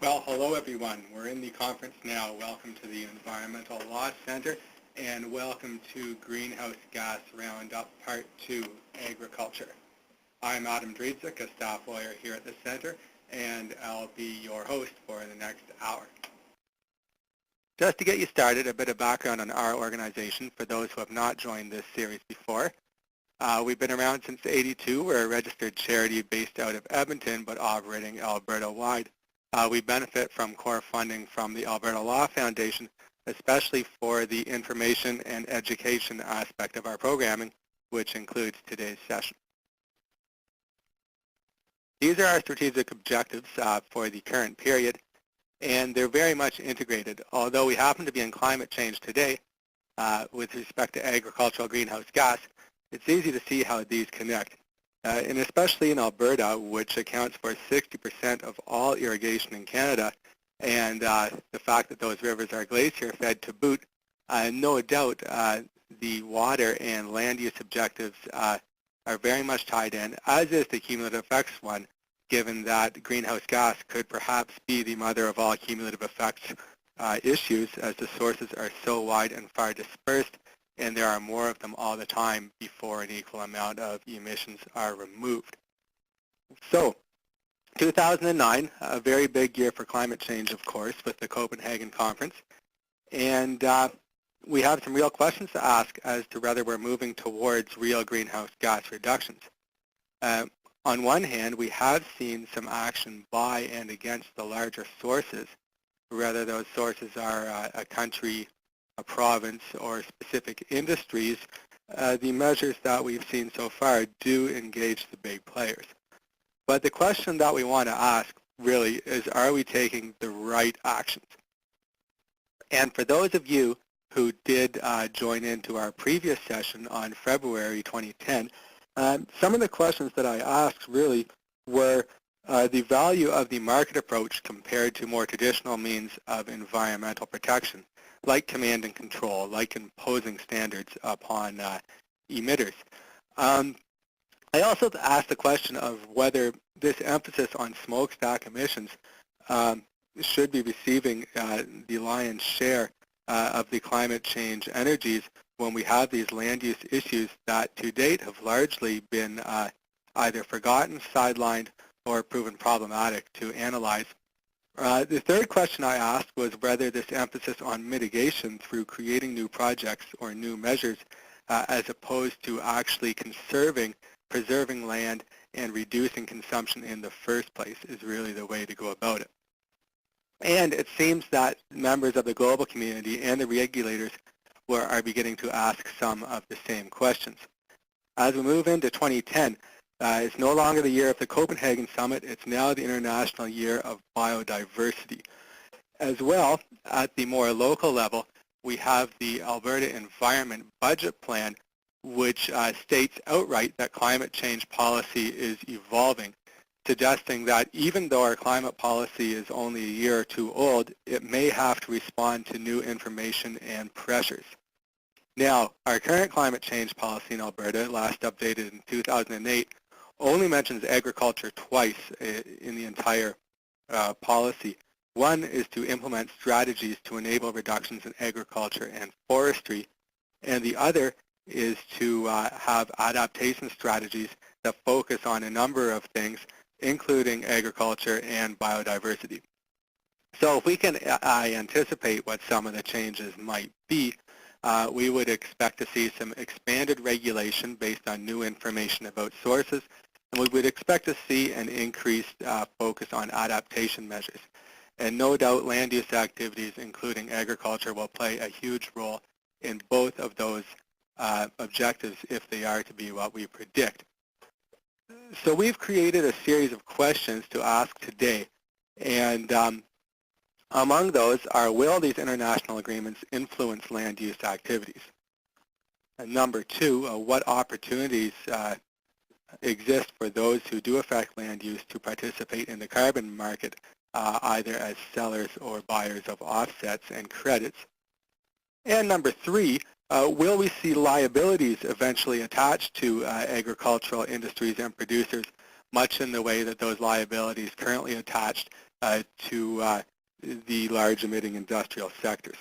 Well, hello everyone. We're in the conference now. Welcome to the Environmental Law Center and welcome to Greenhouse Gas Roundup Part 2, Agriculture. I'm Adam Driedzic, a staff lawyer here at the center, and I'll be your host for the next hour. Just to get you started, a bit of background on our organization for those who have not joined this series before. We've been around since '82. We're a registered charity based out of Edmonton but operating Alberta-wide. We benefit from core funding from the Alberta Law Foundation, especially for the information and education aspect of our programming, which includes today's session. These are our strategic objectives for the current period, and they're very much integrated. Although we happen to be in climate change today, with respect to agricultural greenhouse gas, it's easy to see how these connect. And especially in Alberta, which accounts for 60% of all irrigation in Canada, and the fact that those rivers are glacier-fed to boot, no doubt the water and land use objectives are very much tied in, as is the cumulative effects one, given that greenhouse gas could perhaps be the mother of all cumulative effects issues, as the sources are so wide and far dispersed, and there are more of them all the time before an equal amount of emissions are removed. So, 2009, a very big year for climate change, of course, with the Copenhagen Conference. And we have some real questions to ask as to whether we're moving towards real greenhouse gas reductions. On one hand, we have seen some action by and against the larger sources, whether those sources are a country, a province, or specific industries. The measures that we've seen so far do engage the big players. But the question that we want to ask really is, are we taking the right actions? And for those of you who did join into our previous session on February 2010, some of the questions that I asked really were the value of the market approach compared to more traditional means of environmental protection, like command and control, like imposing standards upon emitters. I also asked the question of whether this emphasis on smokestack emissions should be receiving the lion's share of the climate change energies when we have these land use issues that to date have largely been either forgotten, sidelined, or proven problematic to analyze. The third question I asked was whether this emphasis on mitigation through creating new projects or new measures as opposed to actually preserving land and reducing consumption in the first place is really the way to go about it. And it seems that members of the global community and the regulators are beginning to ask some of the same questions. As we move into 2010, it's no longer the year of the Copenhagen Summit, it's now the International Year of Biodiversity. As well, at the more local level, we have the Alberta Environment Budget Plan, which states outright that climate change policy is evolving, suggesting that even though our climate policy is only a year or two old, it may have to respond to new information and pressures. Now, our current climate change policy in Alberta, last updated in 2008, only mentions agriculture twice in the entire policy. One is to implement strategies to enable reductions in agriculture and forestry, and the other is to have adaptation strategies that focus on a number of things, including agriculture and biodiversity. So if we can anticipate what some of the changes might be, we would expect to see some expanded regulation based on new information about sources, and we would expect to see an increased focus on adaptation measures. And no doubt land use activities, including agriculture, will play a huge role in both of those objectives if they are to be what we predict. So we've created a series of questions to ask today, and among those are, will these international agreements influence land use activities? And number two, what opportunities exist for those who do affect land use to participate in the carbon market, either as sellers or buyers of offsets and credits? And number three, will we see liabilities eventually attached to agricultural industries and producers, much in the way that those liabilities currently attached to the large emitting industrial sectors.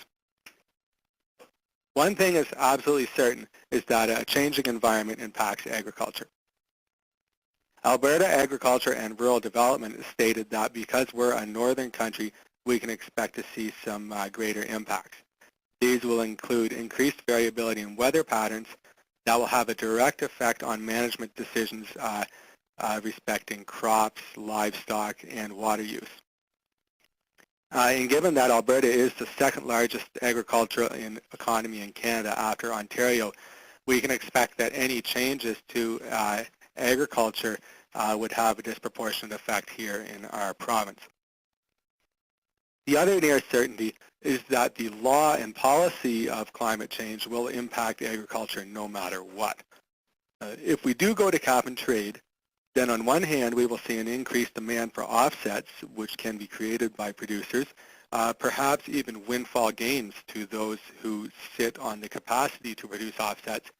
One thing is absolutely certain is that a changing environment impacts agriculture. Alberta Agriculture and Rural Development stated that because we're a northern country, we can expect to see some greater impacts. These will include increased variability in weather patterns that will have a direct effect on management decisions respecting crops, livestock, and water use. And given that Alberta is the second largest agricultural economy in Canada after Ontario, we can expect that any changes to agriculture would have a disproportionate effect here in our province. The other near certainty is that the law and policy of climate change will impact agriculture no matter what. If we do go to cap and trade, then on one hand we will see an increased demand for offsets, which can be created by producers, perhaps even windfall gains to those who sit on the capacity to produce offsets.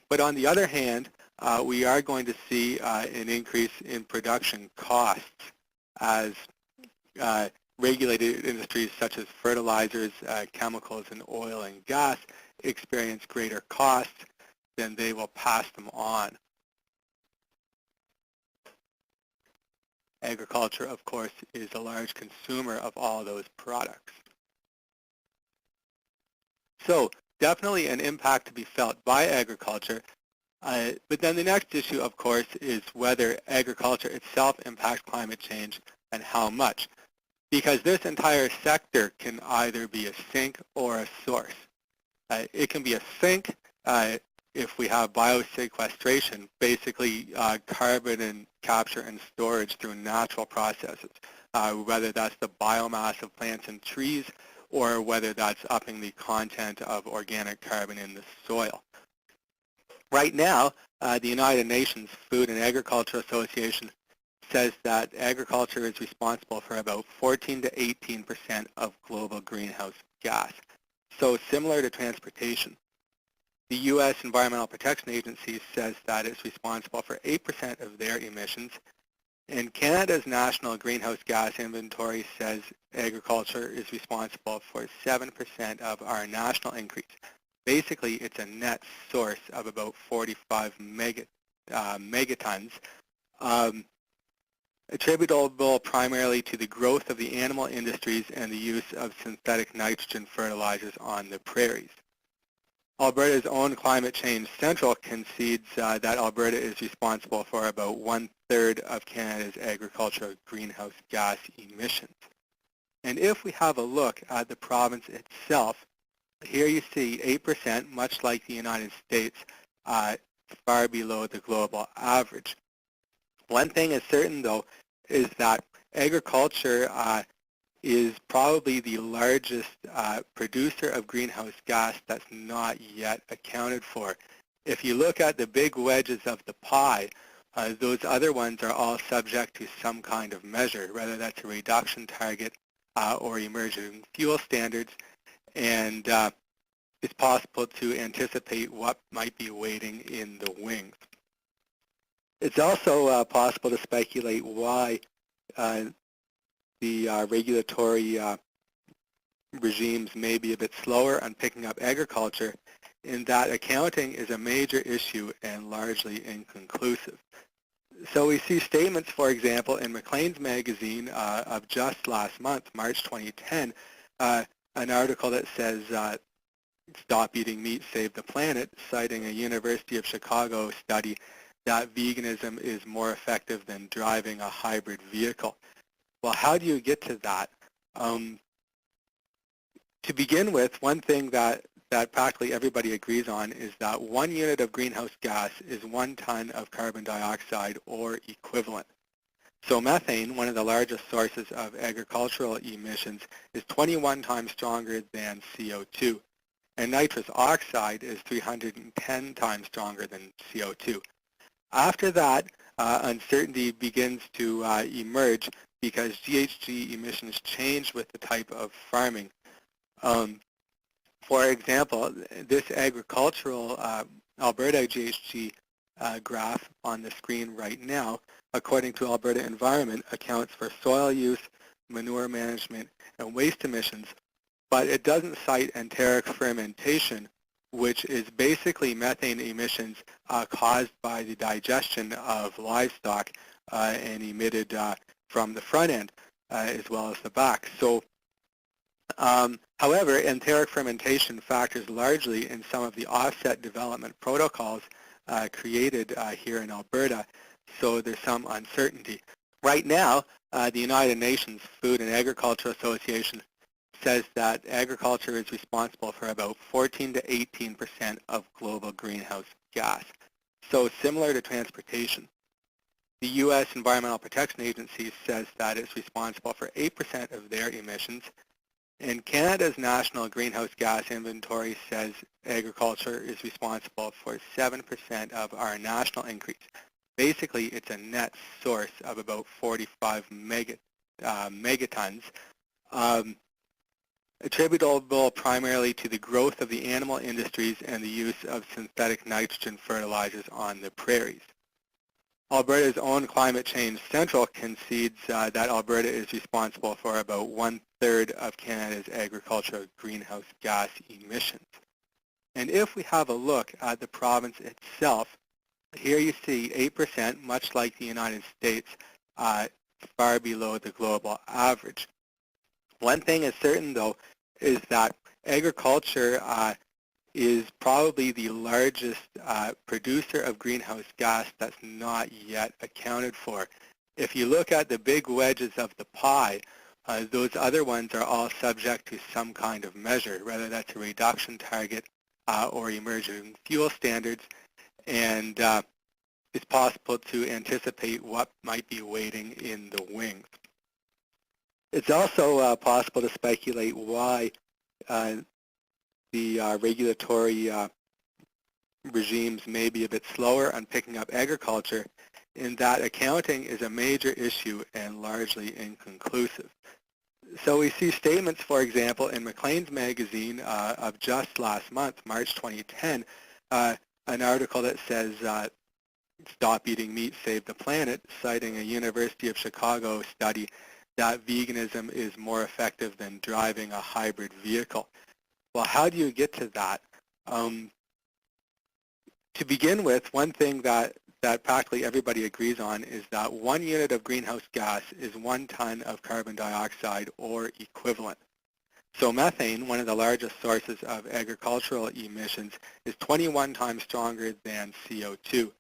But on the other hand, we are going to see an increase in production costs as regulated industries such as fertilizers, chemicals, and oil and gas experience greater costs, then they will pass them on. Agriculture, of course, is a large consumer of all those products. So definitely an impact to be felt by agriculture. But then the next issue, of course, is whether agriculture itself impacts climate change and how much. Because this entire sector can either be a sink or a source. It can be a sink if we have biosequestration, basically carbon and capture and storage through natural processes, whether that's the biomass of plants and trees or whether that's upping the content of organic carbon in the soil. Right now, the United Nations Food and Agriculture Association says that agriculture is responsible for about 14 to 18% of global greenhouse gas. So similar to transportation. The U.S. Environmental Protection Agency says that it's responsible for 8% of their emissions, and Canada's National Greenhouse Gas Inventory says agriculture is responsible for 7% of our national increase. Basically, it's a net source of about 45 megatons, attributable primarily to the growth of the animal industries and the use of synthetic nitrogen fertilizers on the prairies. Alberta's own Climate Change Central concedes that Alberta is responsible for about 1/3 of Canada's agricultural greenhouse gas emissions. And if we have a look at the province itself, here you see 8%, much like the United States, far below the global average. One thing is certain, though, is that agriculture is probably the largest producer of greenhouse gas that's not yet accounted for. If you look at the big wedges of the pie, those other ones are all subject to some kind of measure, whether that's a reduction target or emerging fuel standards, and it's possible to anticipate what might be waiting in the wings. It's also possible to speculate why the regulatory regimes may be a bit slower on picking up agriculture, in that accounting is a major issue and largely inconclusive. So we see statements, for example, in Maclean's magazine of just last month, March 2010, an article that says, "Stop eating meat, save the planet," citing a University of Chicago study that veganism is more effective than driving a hybrid vehicle. Well, how do you get to that? To begin with, one thing that practically everybody agrees on is that 1 unit of greenhouse gas is 1 ton of carbon dioxide or equivalent. So methane, one of the largest sources of agricultural emissions, is 21 times stronger than CO2. And nitrous oxide is 310 times stronger than CO2. After that, uncertainty begins to emerge because GHG emissions change with the type of farming. For example, this agricultural Alberta GHG graph on the screen right now, according to Alberta Environment, accounts for soil use, manure management, and waste emissions, but it doesn't cite enteric fermentation, which is basically methane emissions caused by the digestion of livestock and emitted from the front end as well as the back. So, however, enteric fermentation factors largely in some of the offset development protocols created here in Alberta, so there's some uncertainty. Right now, the United Nations Food and Agriculture Association says that agriculture is responsible for about 14 to 18% of global greenhouse gas. So similar to transportation. The U.S. Environmental Protection Agency says that it's responsible for 8% of their emissions, and Canada's National Greenhouse Gas Inventory says agriculture is responsible for 7% of our national increase. Basically, it's a net source of about 45 megatons, attributable primarily to the growth of the animal industries and the use of synthetic nitrogen fertilizers on the prairies. Alberta's own Climate Change Central concedes that Alberta is responsible for about 1/3 of Canada's agricultural greenhouse gas emissions. And if we have a look at the province itself, here you see 8%, much like the United States, far below the global average. One thing is certain, though, is that agriculture is probably the largest producer of greenhouse gas that's not yet accounted for. If you look at the big wedges of the pie, those other ones are all subject to some kind of measure, whether that's a reduction target or emerging fuel standards, and it's possible to anticipate what might be waiting in the wings. It's also possible to speculate why the regulatory regimes may be a bit slower on picking up agriculture, in that accounting is a major issue and largely inconclusive. So we see statements, for example, in Maclean's magazine of just last month, March 2010, an article that says, "Stop eating meat, save the planet," citing a University of Chicago study that veganism is more effective than driving a hybrid vehicle. Well, how do you get to that? To begin with, one thing that practically everybody agrees on is that 1 unit of greenhouse gas is 1 ton of carbon dioxide or equivalent. So methane, one of the largest sources of agricultural emissions, is 21 times stronger than CO2.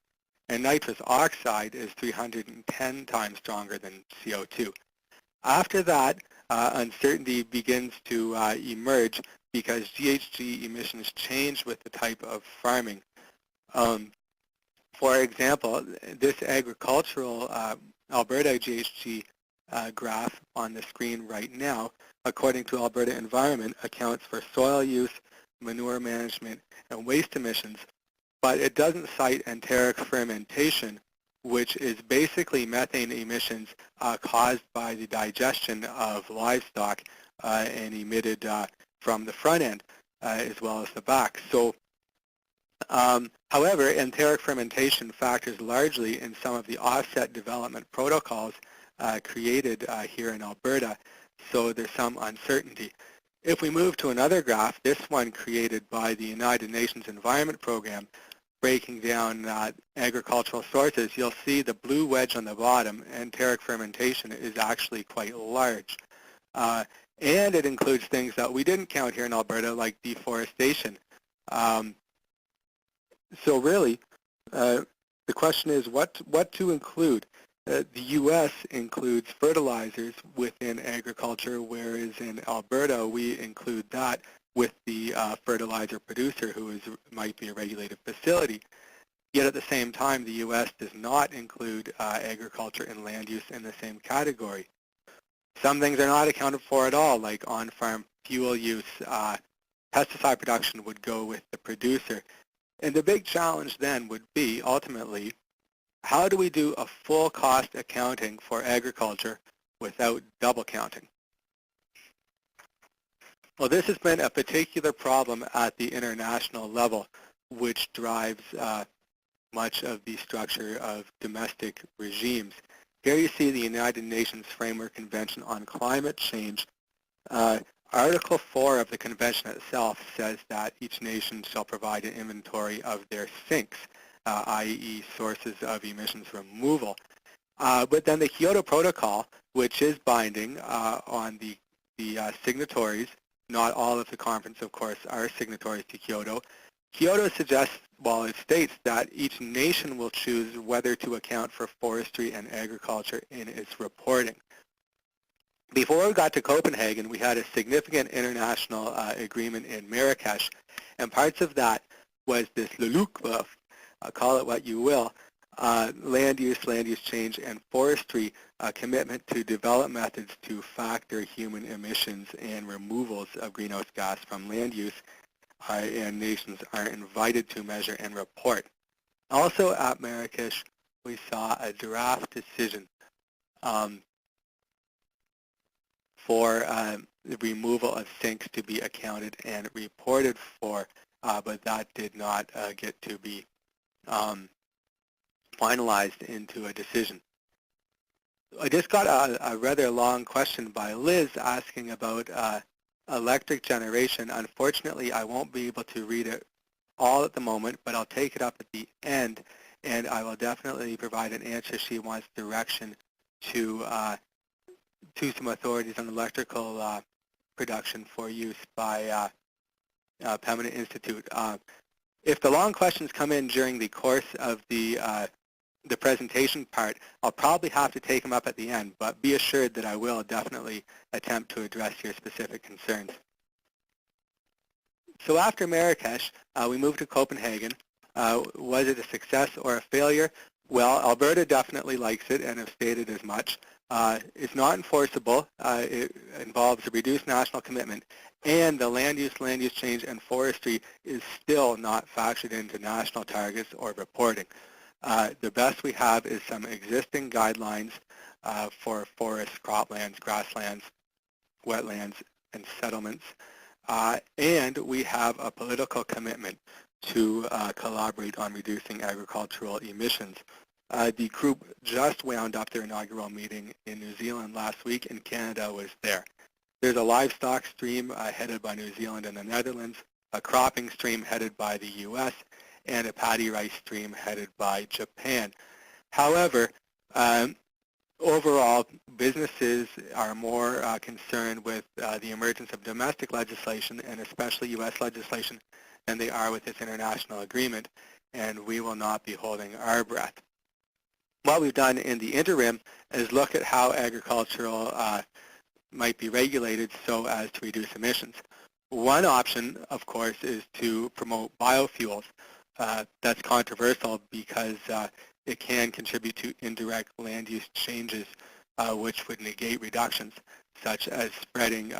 And nitrous oxide is 310 times stronger than CO2. After that, uncertainty begins to emerge because GHG emissions change with the type of farming. For example, this agricultural Alberta GHG graph on the screen right now, according to Alberta Environment, accounts for soil use, manure management, and waste emissions, but it doesn't cite enteric fermentation, which is basically methane emissions caused by the digestion of livestock and emitted from the front end as well as the back. So, however, enteric fermentation factors largely in some of the offset development protocols created here in Alberta, so there's some uncertainty. If we move to another graph, this one created by the United Nations Environment Program, breaking down agricultural sources, you'll see the blue wedge on the bottom, enteric fermentation, is actually quite large. And it includes things that we didn't count here in Alberta, like deforestation. So really, the question is what to include. The U.S. includes fertilizers within agriculture, whereas in Alberta we include that with the fertilizer producer, who might be a regulated facility. Yet at the same time, the U.S. does not include agriculture and land use in the same category. Some things are not accounted for at all, like on-farm fuel use. Pesticide production would go with the producer. And the big challenge then would be, ultimately, how do we do a full cost accounting for agriculture without double counting? Well, this has been a particular problem at the international level, which drives much of the structure of domestic regimes. Here you see the United Nations Framework Convention on Climate Change. Article 4 of the convention itself says that each nation shall provide an inventory of their sinks, i.e. sources of emissions removal. But then the Kyoto Protocol, which is binding on the signatories, not all of the conference, of course, are signatories to Kyoto. Kyoto suggests, well, it states that each nation will choose whether to account for forestry and agriculture in its reporting. Before we got to Copenhagen, we had a significant international agreement in Marrakesh, and parts of that was this LULUCF, call it what you will, land use change, and forestry commitment to develop methods to factor human emissions and removals of greenhouse gas from land use, and nations are invited to measure and report. Also at Marrakesh, we saw a draft decision for the removal of sinks to be accounted and reported for, but that did not get to be finalized into a decision. I just got a rather long question by Liz asking about electric generation. Unfortunately, I won't be able to read it all at the moment, but I'll take it up at the end, and I will definitely provide an answer. She wants direction to some authorities on electrical production for use by Pembina Institute. If the long questions come in during the course of the presentation part, I'll probably have to take them up at the end, but be assured that I will definitely attempt to address your specific concerns. So after Marrakesh, we moved to Copenhagen. Was it a success or a failure? Well, Alberta definitely likes it and have stated as much. It's not enforceable. It involves a reduced national commitment, and the land use change, and forestry is still not factored into national targets or reporting. The best we have is some existing guidelines for forests, croplands, grasslands, wetlands, and settlements. And we have a political commitment to collaborate on reducing agricultural emissions. The group just wound up their inaugural meeting in New Zealand last week, and Canada was there. There's a livestock stream headed by New Zealand and the Netherlands, a cropping stream headed by the U.S., and a paddy rice stream headed by Japan. However, overall, businesses are more concerned with the emergence of domestic legislation, and especially U.S. legislation, than they are with this international agreement, and we will not be holding our breath. What we've done in the interim is look at how agricultural might be regulated so as to reduce emissions. One option, of course, is to promote biofuels. That's controversial because it can contribute to indirect land use changes which would negate reductions, such as spreading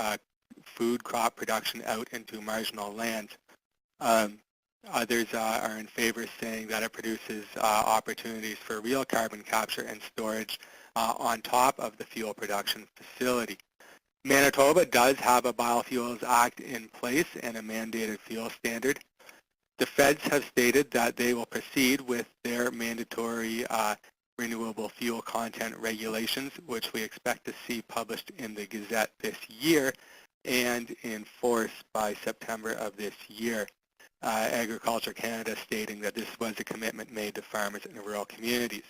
food crop production out into marginal lands. Others are in favor, saying that it produces opportunities for real carbon capture and storage on top of the fuel production facility. Manitoba does have a Biofuels Act in place and a mandated fuel standard. The feds have stated that they will proceed with their mandatory renewable fuel content regulations, which we expect to see published in the Gazette this year and in force by September of this year. Agriculture Canada stating that this was a commitment made to farmers in rural communities.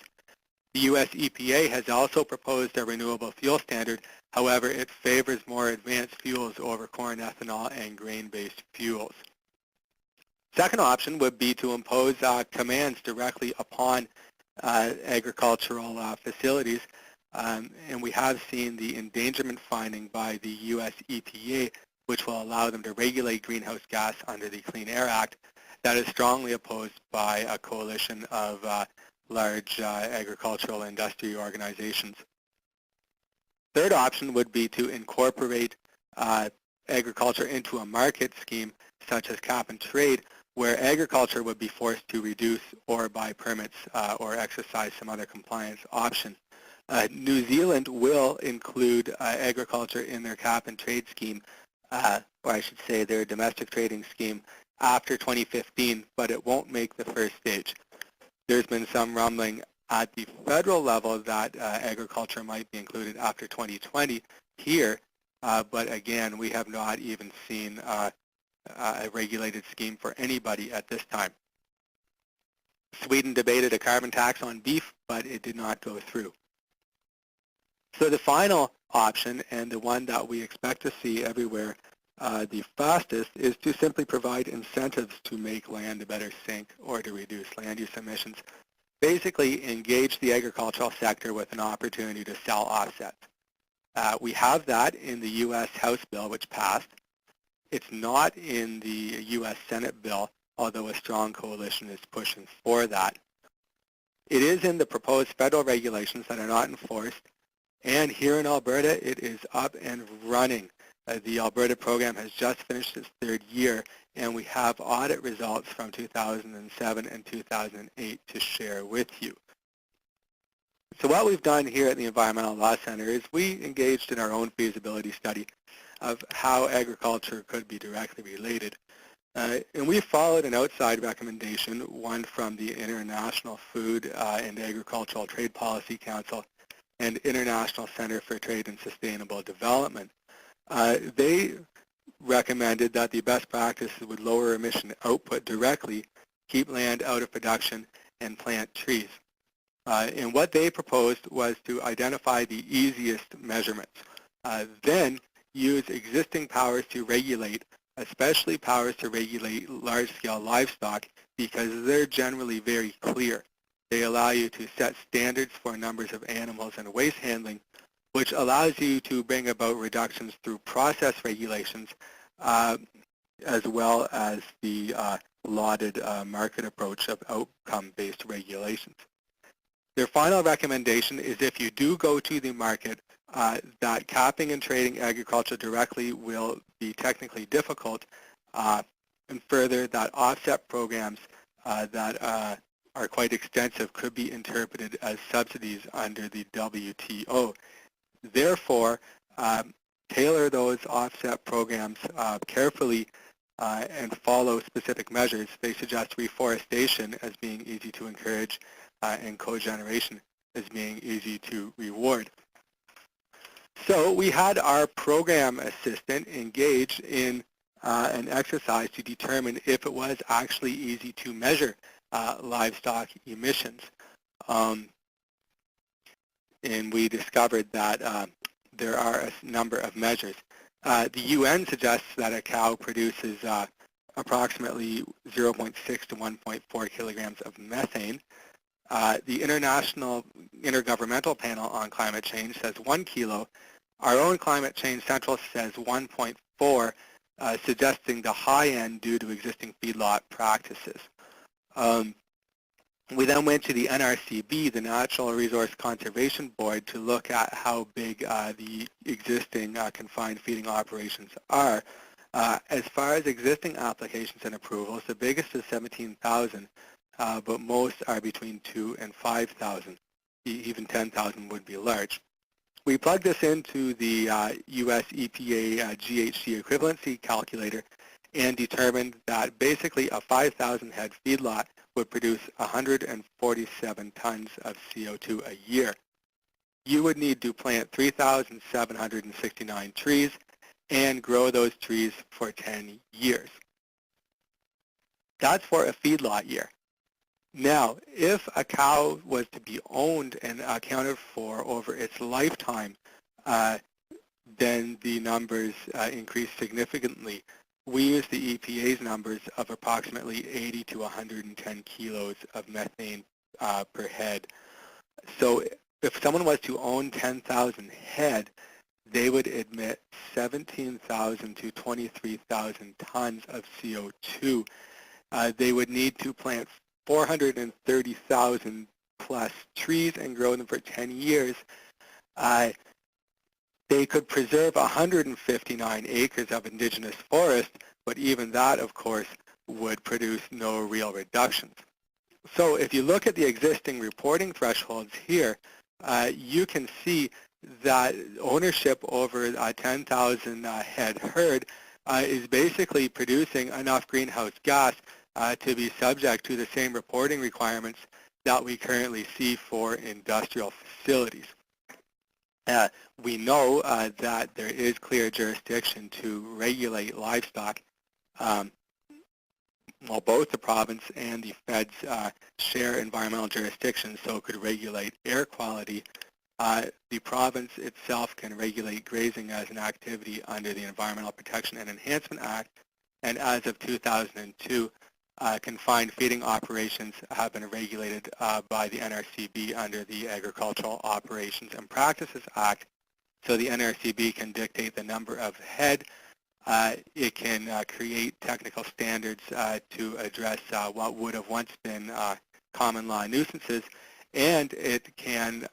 The U.S. EPA has also proposed a renewable fuel standard. However, it favors more advanced fuels over corn ethanol and grain-based fuels. Second option would be to impose commands directly upon agricultural facilities, and we have seen the endangerment finding by the U.S. EPA, which will allow them to regulate greenhouse gas under the Clean Air Act. That is strongly opposed by a coalition of large agricultural industry organizations. Third option would be to incorporate agriculture into a market scheme such as cap and trade, where agriculture would be forced to reduce or buy permits or exercise some other compliance option. New Zealand will include agriculture in their cap and trade scheme, or I should say their domestic trading scheme, after 2015, but it won't make the first stage. There's been some rumbling at the federal level that agriculture might be included after 2020 here, but again, we have not even seen a regulated scheme for anybody at this time. Sweden debated a carbon tax on beef, but it did not go through. So the final option, and the one that we expect to see everywhere the fastest, is to simply provide incentives to make land a better sink or to reduce land use emissions. Basically, engage the agricultural sector with an opportunity to sell offsets. We have that in the U.S. House bill, which passed. It's not in the U.S. Senate bill, although a strong coalition is pushing for that. It is in the proposed federal regulations that are not enforced, and here in Alberta, it is up and running. The Alberta program has just finished its third year, and we have audit results from 2007 and 2008 to share with you. So what we've done here at the Environmental Law Center is we engaged in our own feasibility study of how agriculture could be directly related. And we followed an outside recommendation, one from the International Food and Agricultural Trade Policy Council and International Center for Trade and Sustainable Development. They recommended that the best practices would lower emission output directly, keep land out of production, and plant trees. And what they proposed was to identify the easiest measurements, then use existing powers to regulate, especially powers to regulate large-scale livestock, because they're generally very clear. They allow you to set standards for numbers of animals and waste handling, which allows you to bring about reductions through process regulations, as well as the lauded market approach of outcome-based regulations. Their final recommendation is if you do go to the market, that capping and trading agriculture directly will be technically difficult, and further that offset programs that are quite extensive could be interpreted as subsidies under the WTO. Therefore, tailor those offset programs carefully and follow specific measures. They suggest reforestation as being easy to encourage and cogeneration as being easy to reward. So we had our program assistant engage in an exercise to determine if it was actually easy to measure livestock emissions. And we discovered that there are a number of measures. The UN suggests that a cow produces approximately 0.6 to 1.4 kilograms of methane. The International Intergovernmental Panel on Climate Change says 1 kilo. Our own Climate Change Central says 1.4, suggesting the high end due to existing feedlot practices. We then went to the NRCB, the Natural Resource Conservation Board, to look at how big the existing confined feeding operations are. As far as existing applications and approvals, the biggest is 17,000, but most are between 2,000 and 5,000. Even 10,000 would be large. We plugged this into the US EPA GHG equivalency calculator and determined that basically a 5,000 head feedlot would produce 147 tons of CO2 a year. You would need to plant 3,769 trees and grow those trees for 10 years. That's for a feedlot year. Now, if a cow was to be owned and accounted for over its lifetime, then the numbers increase significantly. We use the EPA's numbers of approximately 80 to 110 kilos of methane per head. So if someone was to own 10,000 head, they would emit 17,000 to 23,000 tons of CO2. They would need to plant 430,000 plus trees and grow them for 10 years. They could preserve 159 acres of indigenous forest, but even that, of course, would produce no real reductions. So if you look at the existing reporting thresholds here, you can see that ownership over a 10,000 head herd is basically producing enough greenhouse gas to be subject to the same reporting requirements that we currently see for industrial facilities. We know that there is clear jurisdiction to regulate livestock. While both the province and the feds share environmental jurisdiction, so could regulate air quality, the province itself can regulate grazing as an activity under the Environmental Protection and Enhancement Act, and as of 2002, confined feeding operations have been regulated by the NRCB under the Agricultural Operations and Practices Act. So the NRCB can dictate the number of head. It can create technical standards to address what would have once been common law nuisances, and it can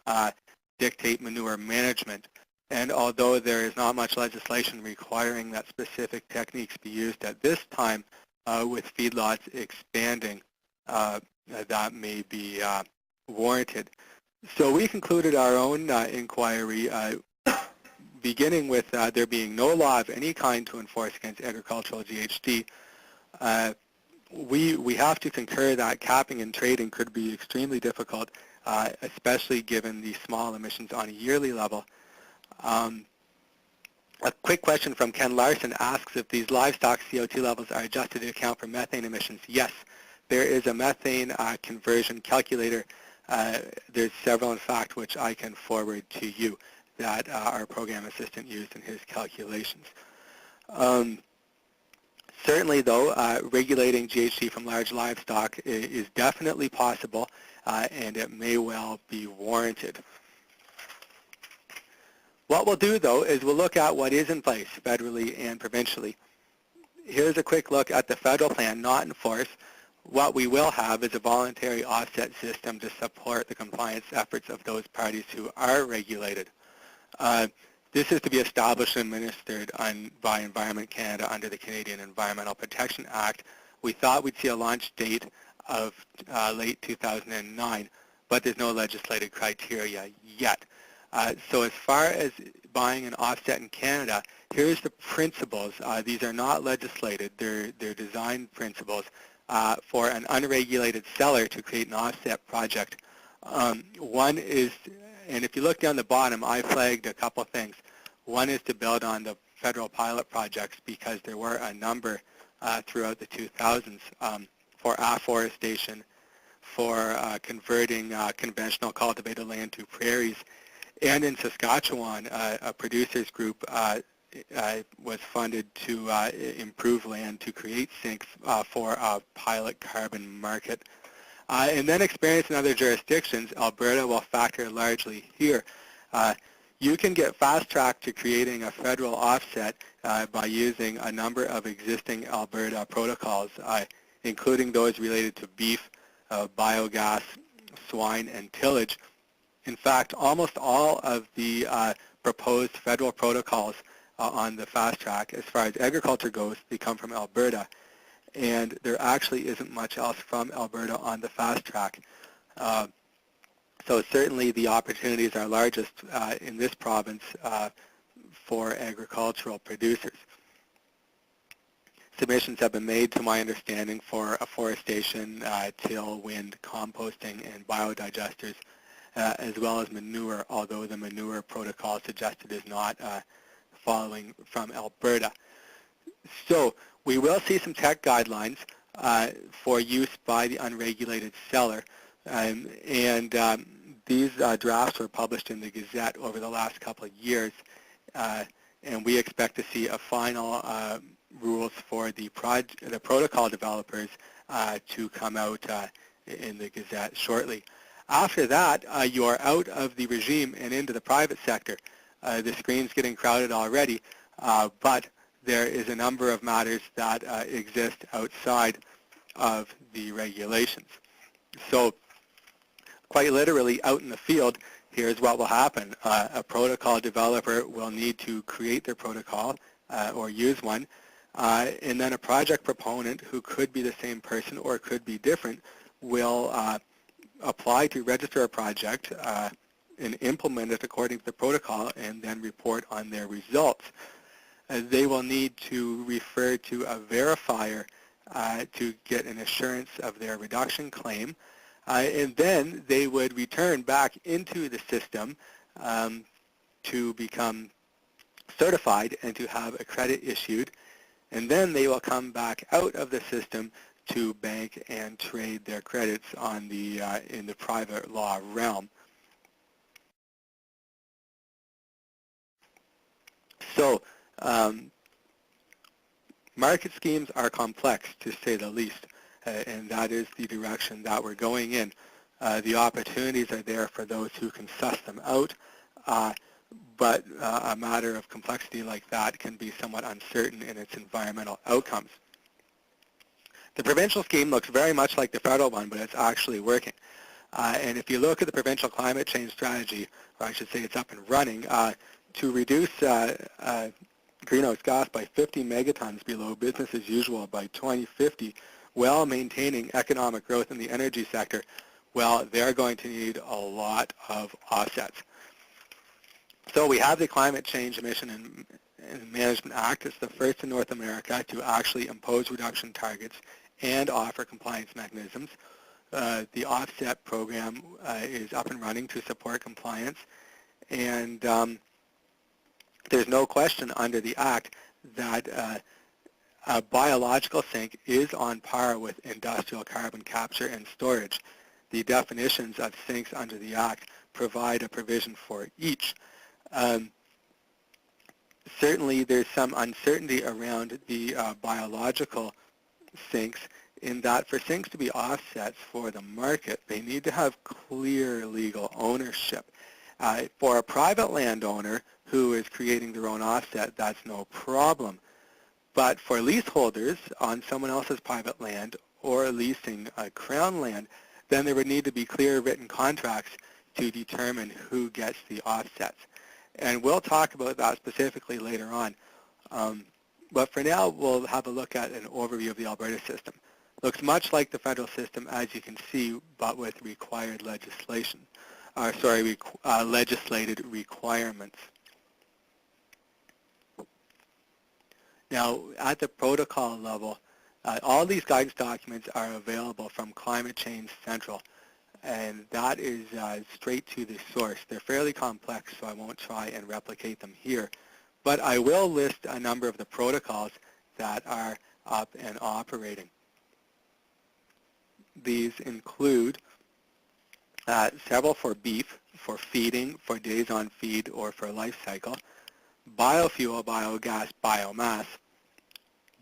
dictate manure management. And although there is not much legislation requiring that specific techniques be used at this time, with feedlots expanding, that may be warranted. So we concluded our own inquiry beginning with there being no law of any kind to enforce against agricultural GHG. We have to concur that capping and trading could be extremely difficult, especially given the small emissions on a yearly level. A quick question from Ken Larson asks if these livestock CO2 levels are adjusted to account for methane emissions. Yes, there is a methane conversion calculator. There's several, in fact, which I can forward to you that our program assistant used in his calculations. Certainly, though, regulating GHG from large livestock is definitely possible, and it may well be warranted. What we'll do, though, is we'll look at what is in place federally and provincially. Here's a quick look at the federal plan, not in force. What we will have is a voluntary offset system to support the compliance efforts of those parties who are regulated. This is to be established and administered by Environment Canada under the Canadian Environmental Protection Act. We thought we'd see a launch date of late 2009, but there's no legislated criteria yet. So as far as buying an offset in Canada, here's the principles. These are not legislated. They're design principles for an unregulated seller to create an offset project. One is, and if you look down the bottom, I flagged a couple things. One is to build on the federal pilot projects because there were a number throughout the 2000s for afforestation, for converting conventional cultivated land to prairies. And in Saskatchewan, a producers group was funded to improve land to create sinks for a pilot carbon market. And then experience in other jurisdictions, Alberta will factor largely here. You can get fast-tracked to creating a federal offset by using a number of existing Alberta protocols, including those related to beef, biogas, swine, and tillage. In fact, almost all of the proposed federal protocols on the fast track, as far as agriculture goes, they come from Alberta. And there actually isn't much else from Alberta on the fast track. So certainly the opportunities are largest in this province for agricultural producers. Submissions have been made, to my understanding, for afforestation, till, wind, composting, and biodigesters, as well as manure, although the manure protocol suggested is not following from Alberta. So we will see some tech guidelines for use by the unregulated seller, and these drafts were published in the Gazette over the last couple of years, and we expect to see a final rules for the protocol developers to come out in the Gazette shortly. After that, you are out of the regime and into the private sector. The screen's getting crowded already, but there is a number of matters that exist outside of the regulations. So quite literally, out in the field, here's what will happen. A protocol developer will need to create their protocol or use one, and then a project proponent, who could be the same person or could be different, will apply to register a project and implement it according to the protocol and then report on their results. They will need to refer to a verifier to get an assurance of their reduction claim. and then they would return back into the system to become certified and to have a credit issued, and then they will come back out of the system to bank and trade their credits on the in the private law realm. So market schemes are complex, to say the least, and that is the direction that we're going in. The opportunities are there for those who can suss them out, but a matter of complexity like that can be somewhat uncertain in its environmental outcomes. The provincial scheme looks very much like the federal one, but it's actually working. And if you look at the provincial climate change strategy, or I should say it's up and running, to reduce greenhouse gas by 50 megatons below business as usual by 2050, while maintaining economic growth in the energy sector, well, they're going to need a lot of offsets. So we have the Climate Change Emission and Management Act. It's the first in North America to actually impose reduction targets and offer compliance mechanisms. The offset program is up and running to support compliance, and there's no question under the Act that a biological sink is on par with industrial carbon capture and storage. The definitions of sinks under the Act provide a provision for each. Certainly there's some uncertainty around the biological sinks, in that for sinks to be offsets for the market, they need to have clear legal ownership. For a private landowner who is creating their own offset, that's no problem. But for leaseholders on someone else's private land or leasing Crown land, then there would need to be clear written contracts to determine who gets the offsets. And we'll talk about that specifically later on. But for now, we'll have a look at an overview of the Alberta system. Looks much like the federal system, as you can see, but with required legislation. Legislated requirements. Now, at the protocol level, all these guidance documents are available from Climate Change Central, and that is straight to the source. They're fairly complex, so I won't try and replicate them here. But I will list a number of the protocols that are up and operating. These include several for beef, for feeding, for days on feed, or for life cycle, biofuel, biogas, biomass,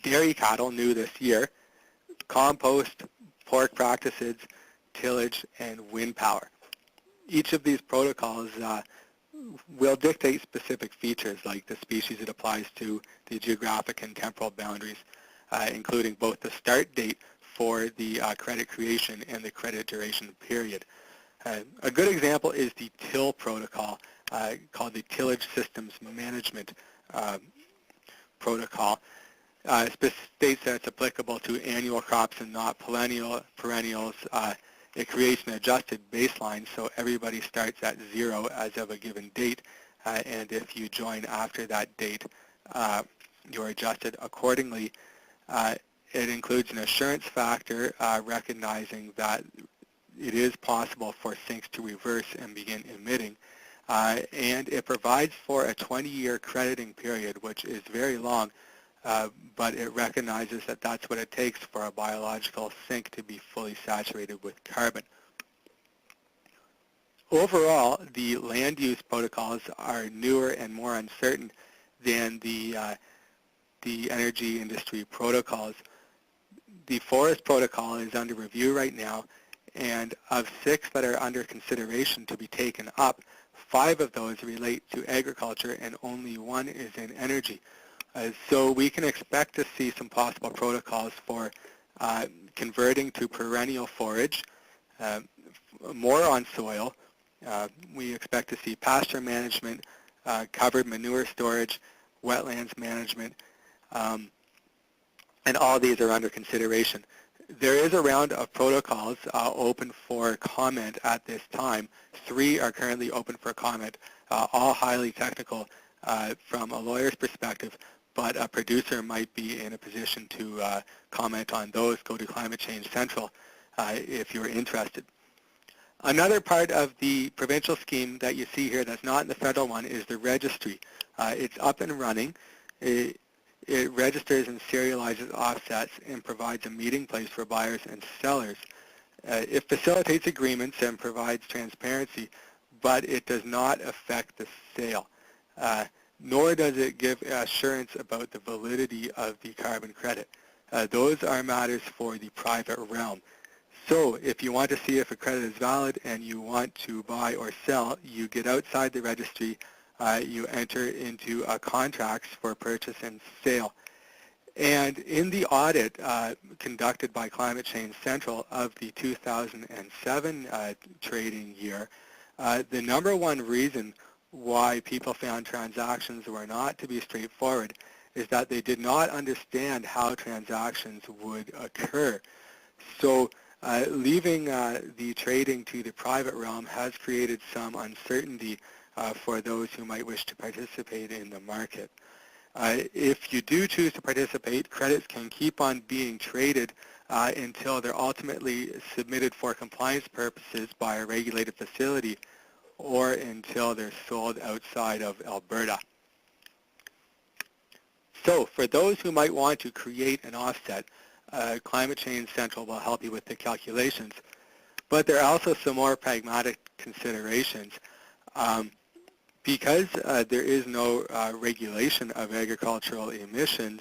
dairy cattle, new this year, compost, pork practices, tillage, and wind power. Each of these protocols will dictate specific features like the species it applies to, the geographic and temporal boundaries, including both the start date for the credit creation and the credit duration period. A good example is the TIL protocol, called the Tillage Systems Management Protocol. States that it's applicable to annual crops and not perennials. It creates an adjusted baseline, so everybody starts at 0 as of a given date, and if you join after that date, you're adjusted accordingly. It includes an assurance factor, recognizing that it is possible for sinks to reverse and begin emitting, and it provides for a 20-year crediting period, which is very long, but it recognizes that that's what it takes for a biological sink to be fully saturated with carbon. Overall, the land use protocols are newer and more uncertain than the energy industry protocols. The forest protocol is under review right now, and of 6 that are under consideration to be taken up, 5 of those relate to agriculture and only 1 is in energy. So we can expect to see some possible protocols for converting to perennial forage, more on soil. We expect to see pasture management, covered manure storage, wetlands management, and all these are under consideration. There is a round of protocols open for comment at this time. 3 are currently open for comment, all highly technical from a lawyer's perspective, but a producer might be in a position to comment on those. Go to Climate Change Central if you're interested. Another part of the provincial scheme that you see here that's not in the federal one is the registry. It's up and running. It registers and serializes offsets and provides a meeting place for buyers and sellers. It facilitates agreements and provides transparency, but it does not affect the sale, nor does it give assurance about the validity of the carbon credit. Those are matters for the private realm. So if you want to see if a credit is valid and you want to buy or sell, you get outside the registry, you enter into contracts for purchase and sale. And in the audit conducted by Climate Change Central of the 2007 trading year, the number one reason why people found transactions were not to be straightforward is that they did not understand how transactions would occur. So leaving the trading to the private realm has created some uncertainty for those who might wish to participate in the market. If you do choose to participate, credits can keep on being traded until they're ultimately submitted for compliance purposes by a regulated facility or until they're sold outside of Alberta. So for those who might want to create an offset, Climate Change Central will help you with the calculations. But there are also some more pragmatic considerations. Because there is no regulation of agricultural emissions,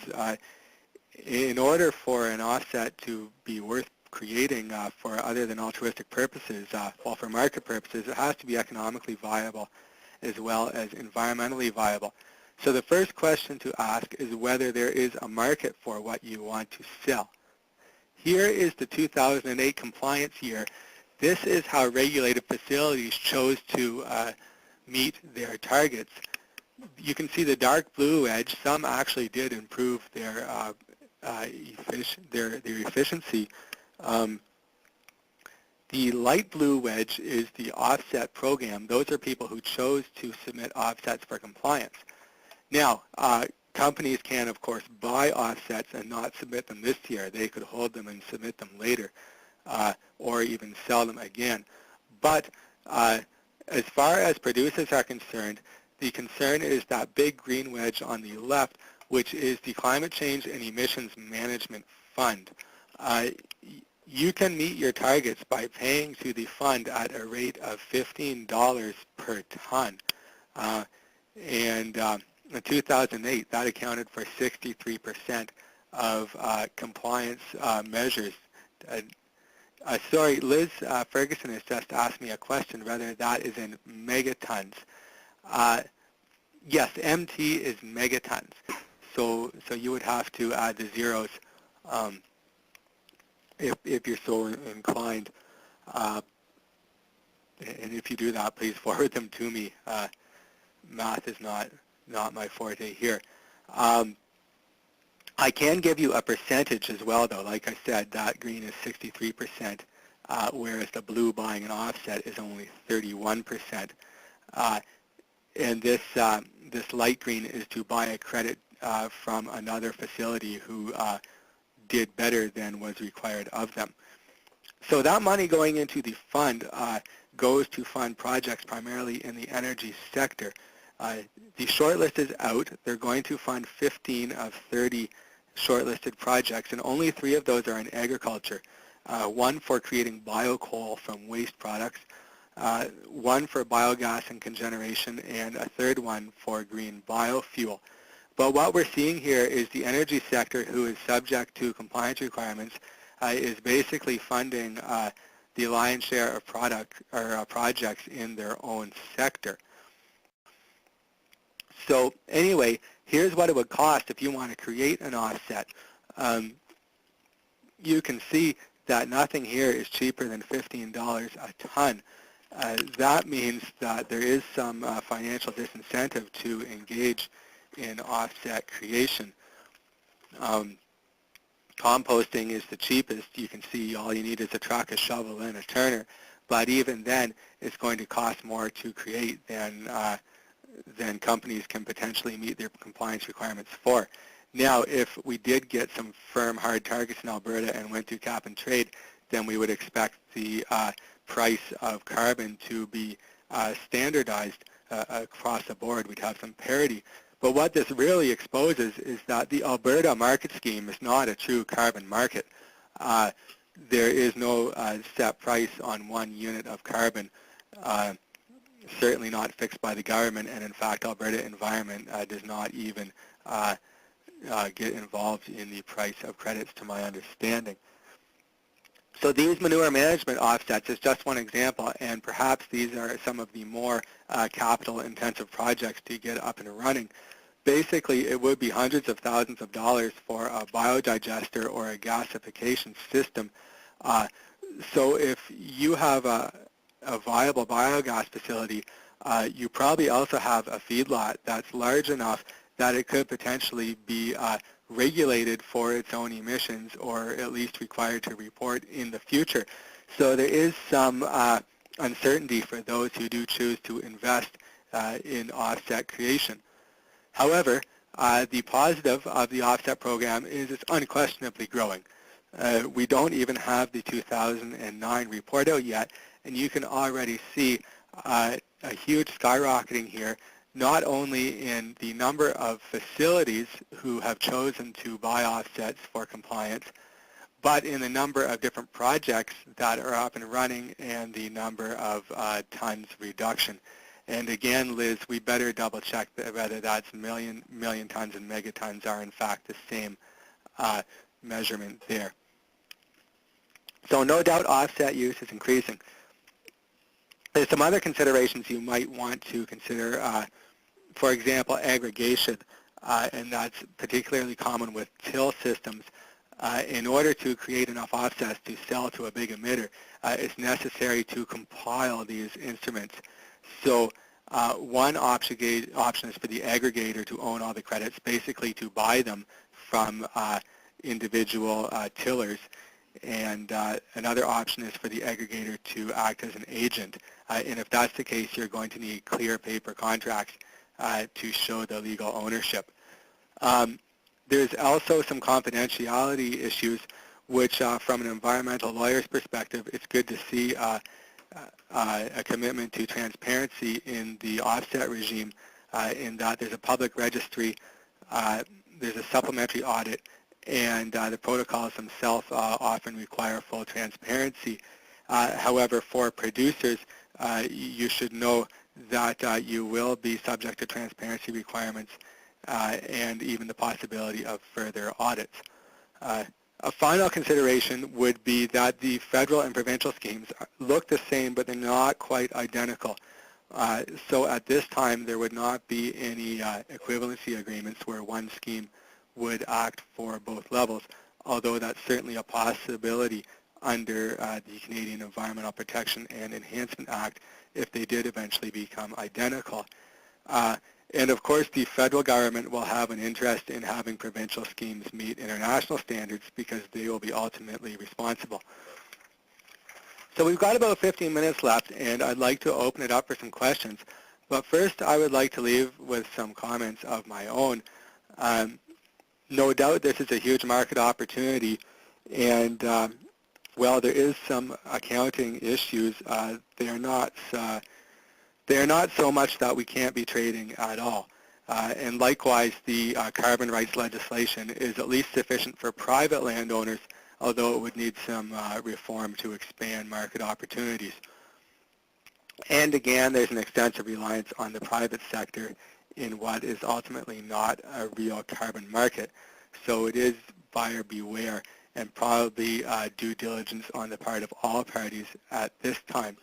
in order for an offset to be worth creating for other than altruistic purposes, well, for market purposes, it has to be economically viable as well as environmentally viable. So the first question to ask is whether there is a market for what you want to sell. Here is the 2008 compliance year. This is how regulated facilities chose to meet their targets. You can see the dark blue edge. Some actually did improve their efficiency. The light blue wedge is the offset program. Those are people who chose to submit offsets for compliance. Now, companies can, of course, buy offsets and not submit them this year. They could hold them and submit them later, or even sell them again. But as far as producers are concerned, the concern is that big green wedge on the left, which is the Climate Change and Emissions Management Fund. You can meet your targets by paying to the fund at a rate of $15 per ton. In 2008, that accounted for 63% of compliance measures. Sorry, Liz Ferguson has just asked me a question whether that is in megatons. Yes, MT is megatons. So you would have to add the zeros if you're so inclined. And if you do that, please forward them to me. Math is not my forte here. I can give you a percentage as well, though. Like I said, that green is 63%, whereas the blue buying an offset is only 31%. And this light green is to buy a credit from another facility who did better than was required of them. So that money going into the fund goes to fund projects primarily in the energy sector. The shortlist is out. They're going to fund 15 of 30 shortlisted projects, and only 3 of those are in agriculture. 1 for creating biocoal from waste products, 1 for biogas and cogeneration, and a 3rd one for green biofuel. But what we're seeing here is the energy sector, who is subject to compliance requirements, is basically funding the lion's share of projects in their own sector. So anyway, here's what it would cost if you want to create an offset. You can see that nothing here is cheaper than $15 a ton. That means that there is some financial disincentive to engage in offset creation. Composting is the cheapest. You can see all you need is a truck, a shovel, and a turner. But even then, it's going to cost more to create than companies can potentially meet their compliance requirements for. Now, if we did get some firm, hard targets in Alberta and went through cap and trade, then we would expect the price of carbon to be standardized across the board. We'd have some parity. But what this really exposes is that the Alberta market scheme is not a true carbon market. There is no set price on 1 unit of carbon, certainly not fixed by the government, and in fact Alberta Environment does not even get involved in the price of credits, to my understanding. So these manure management offsets is just one example, and perhaps these are some of the more capital-intensive projects to get up and running. Basically, it would be hundreds of thousands of dollars for a biodigester or a gasification system. So if you have a viable biogas facility, you probably also have a feedlot that's large enough that it could potentially be regulated for its own emissions, or at least required to report in the future. So there is some uncertainty for those who do choose to invest in offset creation. However, the positive of the offset program is it's unquestionably growing. We don't even have the 2009 report out yet, and you can already see a huge skyrocketing here, not only in the number of facilities who have chosen to buy offsets for compliance, but in the number of different projects that are up and running and the number of tons reduction. And again, Liz, we better double check whether that's million tons and megatons are in fact the same measurement there. So no doubt offset use is increasing. There's some other considerations you might want to consider, for example, aggregation, and that's particularly common with till systems. In order to create enough offsets to sell to a big emitter, it's necessary to compile these instruments. So one option is for the aggregator to own all the credits, basically to buy them from individual tillers. And another option is for the aggregator to act as an agent. And if that's the case, you're going to need clear paper contracts to show the legal ownership. There's also some confidentiality issues, which from an environmental lawyer's perspective, it's good to see a commitment to transparency in the offset regime, in that there's a public registry, there's a supplementary audit, and the protocols themselves often require full transparency. However, for producers, you should know that you will be subject to transparency requirements and even the possibility of further audits. A final consideration would be that the federal and provincial schemes look the same, but they're not quite identical. So at this time, there would not be any equivalency agreements where one scheme would act for both levels, although that's certainly a possibility under the Canadian Environmental Protection and Enhancement Act if they did eventually become identical. And of course, the federal government will have an interest in having provincial schemes meet international standards because they will be ultimately responsible. So we've got about 15 minutes left, and I'd like to open it up for some questions. But first, I would like to leave with some comments of my own. No doubt this is a huge market opportunity, and while there is some accounting issues, they are not so much that we can't be trading at all. And likewise, the carbon rights legislation is at least sufficient for private landowners, although it would need some reform to expand market opportunities. And again, there's an extensive reliance on the private sector in what is ultimately not a real carbon market. So it is buyer beware, and probably due diligence on the part of all parties at this time.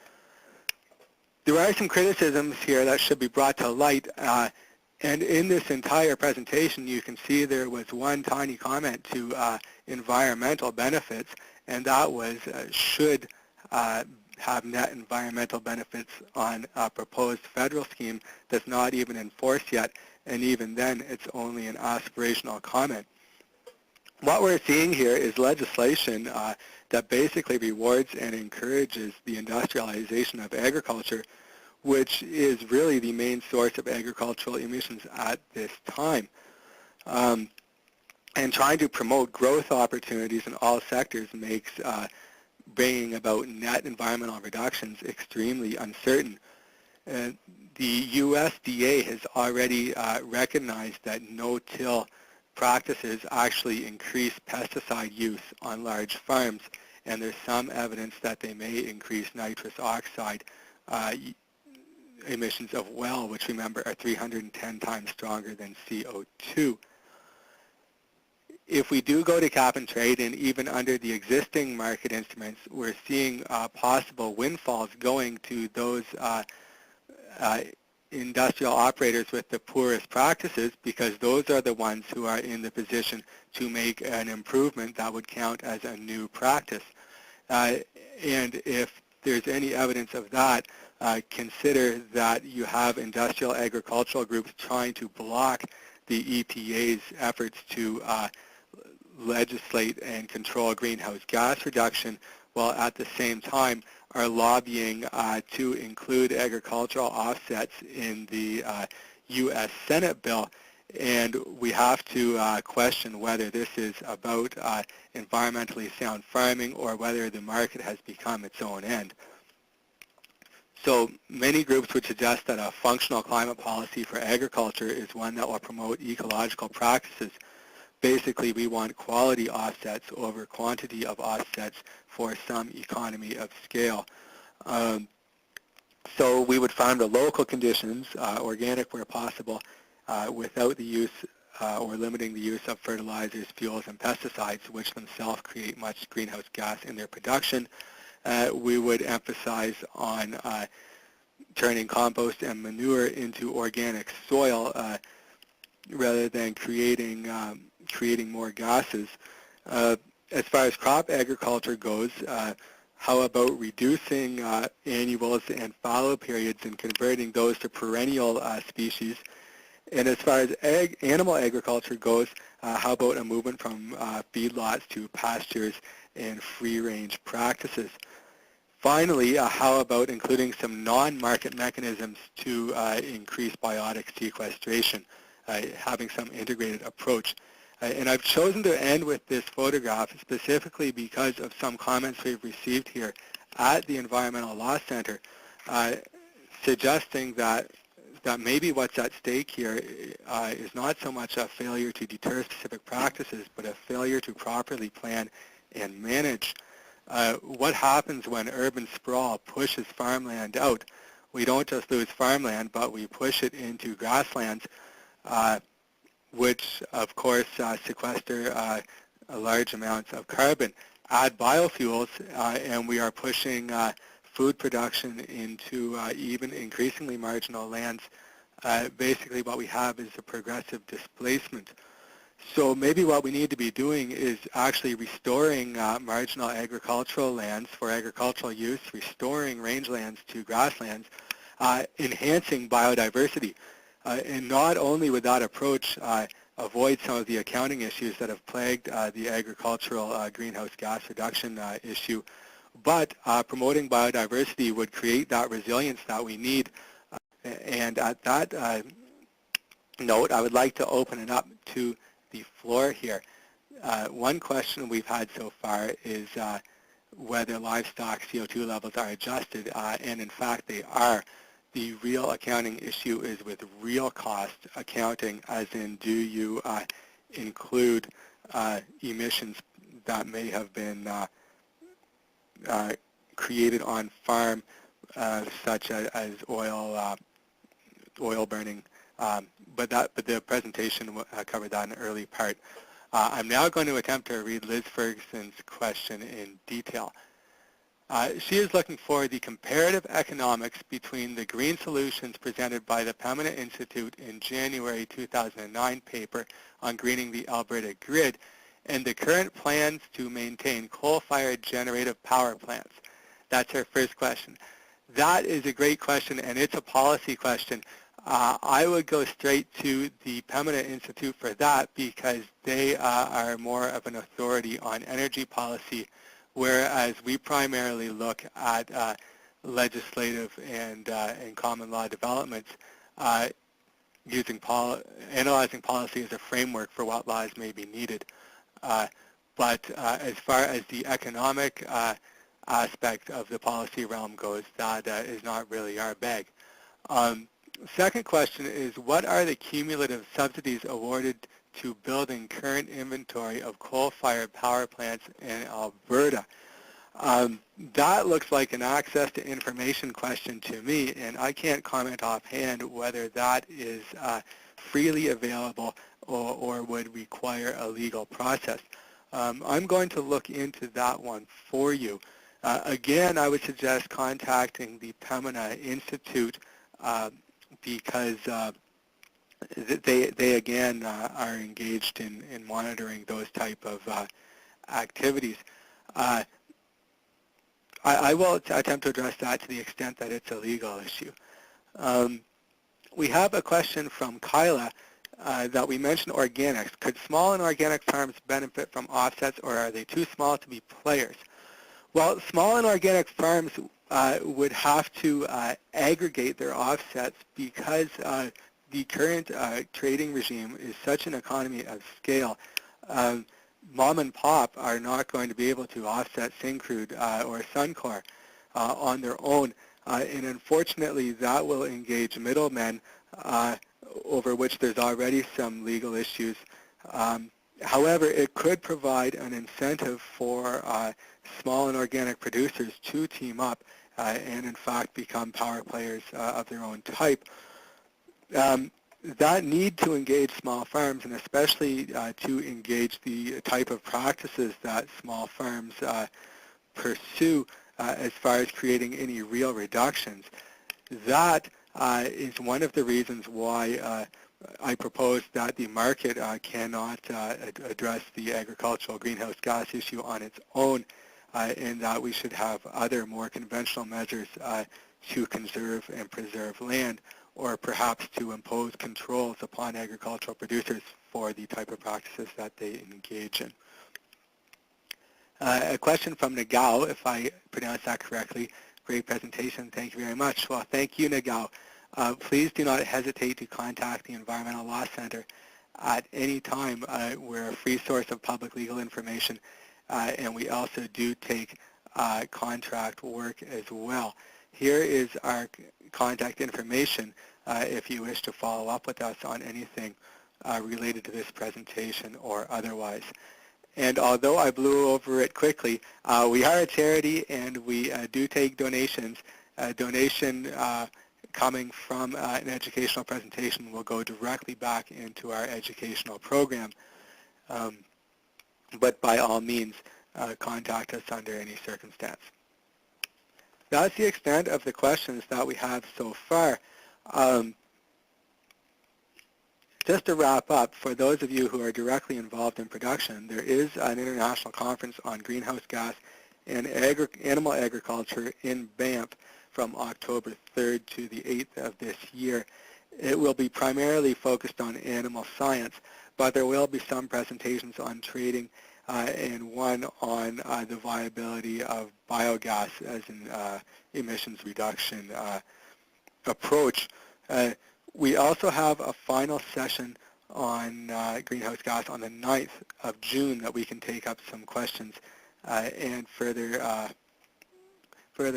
There are some criticisms here that should be brought to light, and in this entire presentation you can see there was one tiny comment to environmental benefits, and that was should have net environmental benefits on a proposed federal scheme that's not even enforced yet, and even then it's only an aspirational comment. What we're seeing here is legislation that basically rewards and encourages the industrialization of agriculture, which is really the main source of agricultural emissions at this time. And trying to promote growth opportunities in all sectors makes bringing about net environmental reductions extremely uncertain. The USDA has already recognized that no-till practices actually increase pesticide use on large farms, and there's some evidence that they may increase nitrous oxide emissions of well, which remember are 310 times stronger than CO2. If we do go to cap and trade, and even under the existing market instruments, we're seeing possible windfalls going to those industrial operators with the poorest practices, because those are the ones who are in the position to make an improvement that would count as a new practice. And if there's any evidence of that, consider that you have industrial agricultural groups trying to block the EPA's efforts to legislate and control greenhouse gas reduction, while at the same time are lobbying to include agricultural offsets in the U.S. Senate bill. And we have to question whether this is about environmentally sound farming or whether the market has become its own end. So many groups would suggest that a functional climate policy for agriculture is one that will promote ecological practices. Basically, we want quality offsets over quantity of offsets for some economy of scale. So we would farm to local conditions, organic where possible, without the use or limiting the use of fertilizers, fuels, and pesticides, which themselves create much greenhouse gas in their production. We would emphasize on turning compost and manure into organic soil rather than creating more gases. As far as crop agriculture goes, how about reducing annuals and fallow periods and converting those to perennial species? And as far as animal agriculture goes, how about a movement from feedlots to pastures and free-range practices? Finally, how about including some non-market mechanisms to increase biotic sequestration, having some integrated approach? And I've chosen to end with this photograph specifically because of some comments we've received here at the Environmental Law Center, suggesting that maybe what's at stake here is not so much a failure to deter specific practices, but a failure to properly plan and manage. What happens when urban sprawl pushes farmland out? We don't just lose farmland, but we push it into grasslands, which of course sequester large amounts of carbon. Add biofuels, and we are pushing food production into even increasingly marginal lands. Basically what we have is a progressive displacement. So maybe what we need to be doing is actually restoring marginal agricultural lands for agricultural use, restoring rangelands to grasslands, enhancing biodiversity. And not only would that approach avoid some of the accounting issues that have plagued the agricultural greenhouse gas reduction issue, but promoting biodiversity would create that resilience that we need. And at that note, I would like to open it up to the floor here. One question we've had so far is whether livestock CO2 levels are adjusted, and in fact they are. The real accounting issue is with real cost accounting, as in do you include emissions that may have been created on farm, such as oil burning, but the presentation covered that in an early part. I'm now going to attempt to read Liz Ferguson's question in detail. She is looking for the comparative economics between the green solutions presented by the Pembina Institute in January 2009 paper on greening the Alberta grid and the current plans to maintain coal-fired generative power plants. That's her first question. That is a great question, and it's a policy question. I would go straight to the Pembina Institute for that because they are more of an authority on energy policy, whereas we primarily look at legislative and common law developments, analyzing policy as a framework for what laws may be needed. But as far as the economic aspect of the policy realm goes, that is not really our bag. Second question is, what are the cumulative subsidies awarded to building current inventory of coal-fired power plants in Alberta? That looks like an access to information question to me, and I can't comment offhand whether that is freely available or would require a legal process. I'm going to look into that one for you. Again, I would suggest contacting the Pembina Institute because they again are engaged in monitoring those type of activities. I will attempt to address that to the extent that it's a legal issue. We have a question from Kyla that we mentioned organics. Could small and organic farms benefit from offsets, or are they too small to be players? Well, small and organic farms would have to aggregate their offsets because the current trading regime is such an economy of scale. Mom and pop are not going to be able to offset Syncrude or Suncor on their own, and unfortunately that will engage middlemen over which there's already some legal issues. However, it could provide an incentive for small and organic producers to team up and in fact become power players of their own type. That need to engage small farms, and especially to engage the type of practices that small farms pursue as far as creating any real reductions, that is one of the reasons why I propose that the market cannot address the agricultural greenhouse gas issue on its own, and that we should have other more conventional measures to conserve and preserve land, or perhaps to impose controls upon agricultural producers for the type of practices that they engage in. A question from Nagao, if I pronounce that correctly. Great presentation, thank you very much. Well, thank you, Nagao. Please do not hesitate to contact the Environmental Law Center at any time. We're a free source of public legal information, and we also do take contract work as well. Here is our contact information if you wish to follow up with us on anything related to this presentation or otherwise. And although I blew over it quickly, we are a charity and we do take donations. A donation coming from an educational presentation will go directly back into our educational program. But by all means, contact us under any circumstance. That's the extent of the questions that we have so far. Just to wrap up, for those of you who are directly involved in production, there is an international conference on greenhouse gas and animal agriculture in Banff from October 3rd to the 8th of this year. It will be primarily focused on animal science, but there will be some presentations on trading and one on the viability of biogas as an emissions reduction approach. We also have a final session on greenhouse gas on the 9th of June that we can take up some questions and further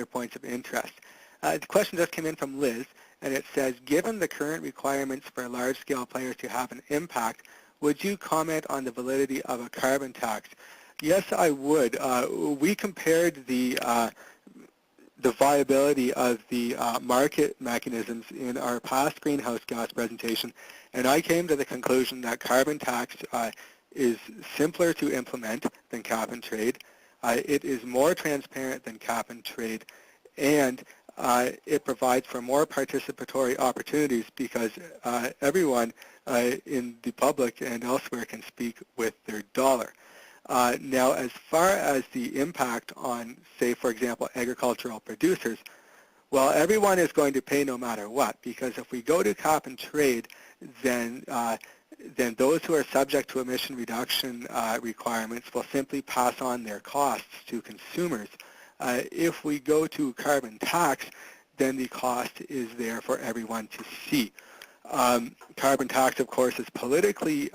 points of interest. The question just came in from Liz, and it says, given the current requirements for large-scale players to have an impact, would you comment on the validity of a carbon tax? Yes, I would. We compared the viability of the market mechanisms in our past greenhouse gas presentation, and I came to the conclusion that carbon tax is simpler to implement than cap and trade. It is more transparent than cap and trade, and it provides for more participatory opportunities because everyone in the public and elsewhere can speak with their dollar. Now, as far as the impact on, say, for example, agricultural producers, well, everyone is going to pay no matter what, because if we go to cap and trade, then those who are subject to emission reduction requirements will simply pass on their costs to consumers. If we go to carbon tax, then the cost is there for everyone to see. Carbon tax, of course, is politically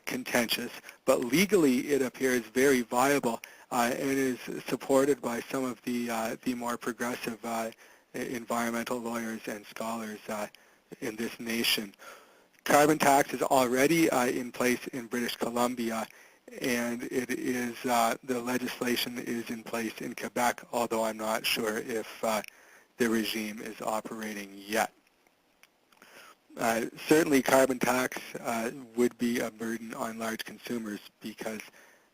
contentious, but legally it appears very viable and is supported by some of the more progressive environmental lawyers and scholars in this nation. Carbon tax is already in place in British Columbia, and it is the legislation is in place in Quebec, although I'm not sure if the regime is operating yet. Certainly carbon tax would be a burden on large consumers because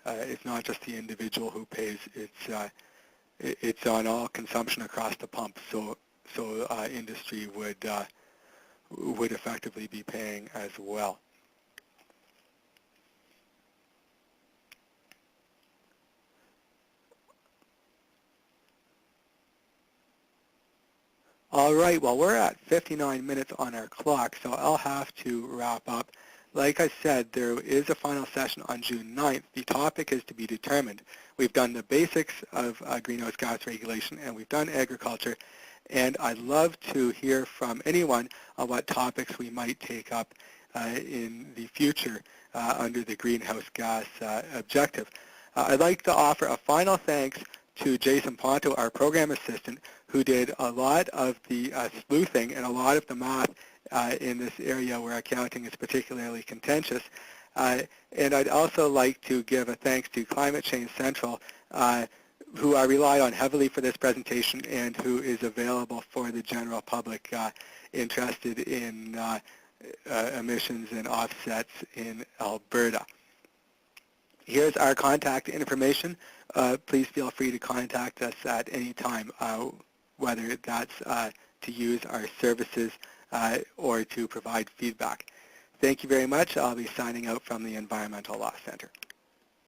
it's not just the individual who pays, it's on all consumption across the pump, so industry would effectively be paying as well. All right, well, we're at 59 minutes on our clock, so I'll have to wrap up. Like I said, there is a final session on June 9th. The topic is to be determined. We've done the basics of greenhouse gas regulation, and we've done agriculture, and I'd love to hear from anyone on what topics we might take up in the future under the greenhouse gas objective. I'd like to offer a final thanks to Jason Ponto, our program assistant, who did a lot of the sleuthing and a lot of the math in this area where accounting is particularly contentious. And I'd also like to give a thanks to Climate Change Central, who I rely on heavily for this presentation and who is available for the general public interested in emissions and offsets in Alberta. Here's our contact information. Please feel free to contact us at any time, whether that's to use our services or to provide feedback. Thank you very much. I'll be signing out from the Environmental Law Center.